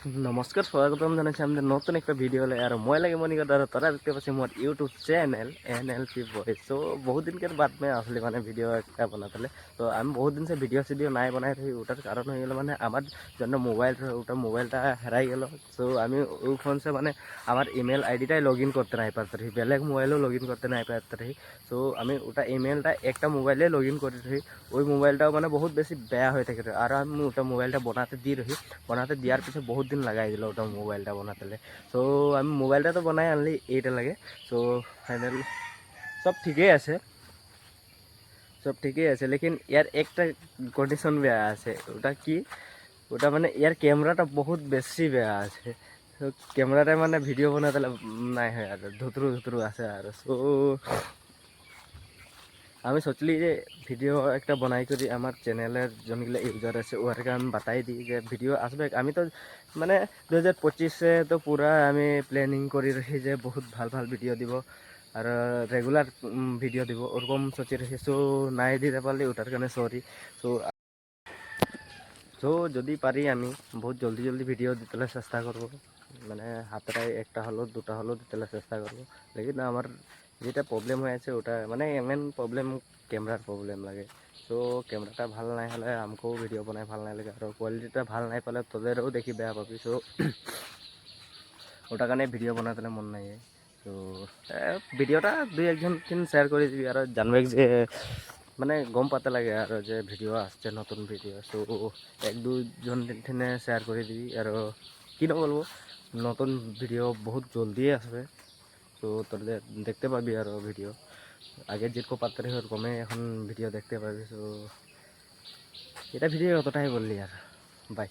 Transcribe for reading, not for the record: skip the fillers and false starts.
নমস্কাৰ স্বাগতম জনাইছোঁ আমাদের নতুন একটা ভিডিও আর মই লাগে মনিকা দ্বারা তারা দেখতে পাচ্ছি মোর ইউটিউব চ্যানেল NLP বয়েস। তো बहुत दिन के बाद में আসলে মানে ভিডিও একটা বানাতে। তো আমি বহুত দিন से ভিডিও নাই বানাই থাকি। ওটার কারণ হয়ে গেল মানে আমার জন্য মোবাইলটা হেরাই গেল। তো আমি ওই ফোন से মানে আমার ইমেল আইডিটাই লগ ইন করতে নাই পারতে রহি, বেলেগ মোবাইলও লগ ইন করতে নাই পারতে রহি। তো আমি ওটা ইমেলটা একটা মোবাইলে লগ ইন করে রহি। ওই মোবাইলটাও মানে বহুত বেশি বেয়া হয়ে থাকে আর আমি ওটা মোবাইলটা বানাতে দিয়ে রহি। বানাতে দেওয়ার পিছে বহুত দিন লাগাই দিল ওটা মোবাইলটা বানাতে। তো আমি মোবাইলটা তো বানাই আনলি এইটা লাগে। তো ফাইনাল সব ঠিকই আছে, সব ঠিকই আছে, লেকিন ইয়ার একটা কন্ডিশন বেয়া আছে। ওটা কি, ওটা মানে ইয়ার ক্যামেরাটা বহুত বেশি বেয়া আছে। তো ক্যামেরাটা মানে ভিডিও বানাতে নাই হয় আর ধুতরু ধুতরু আছে আর। সো আমি সোচলি যে ভিডিও একটা বনাই করি আমার চ্যানেলের যোনগুলো ইউজার আছে ওদেরকে আমি বাতাই দিই যে ভিডিও আসবে। আমি তো মানে 2025 তো পুরা আমি প্ল্যানিং করে রাখি যে বহুত ভাল ভাল ভিডিও দিব আর রেগুলার ভিডিও দিব ওরকম সোচে রাখি। সো নাই দিতে পারলে ওটার কারণে সরি। সো যদি পারি আমি বহুত জলদি জলদি ভিডিও দিতে চেষ্টা করব, মানে হাতটায় একটা হলো দুটা হলো দিতে চেষ্টা করব। লেকিন আমার যেটা প্রবলেম হয়েছে ওটা মানে মেন প্রবলেম ক্যামেরার প্রবলেম লাগে। তো ক্যামেরাটা ভাল নাই হলে আমাকেও ভিডিও বানাই ভাল নাই লাগে আর কোয়ালিটিটা ভাল নাই পালে তোদেরও দেখি বেয়া পাবি। সো ওটা কারণে ভিডিও বানাতে মন নাই। তো ভিডিওটা দুই একজন শেয়ার করে দিবি আর জানবে যে মানে গম পাতে লাগে আর যে ভিডিও আসছে নতুন ভিডিও। সো এক দুজন শেয়ার করে দিবি আর কি না বলবো নতুন ভিডিও বহুত জলদি আসবে। তো তোদের দেখতে পাবি আর ভিডিও আগে যেরকম পাত্রে ওরকমে এখন ভিডিও দেখতে পাবি। সো এটা ভিডিও অতটাই বললি আর বাই।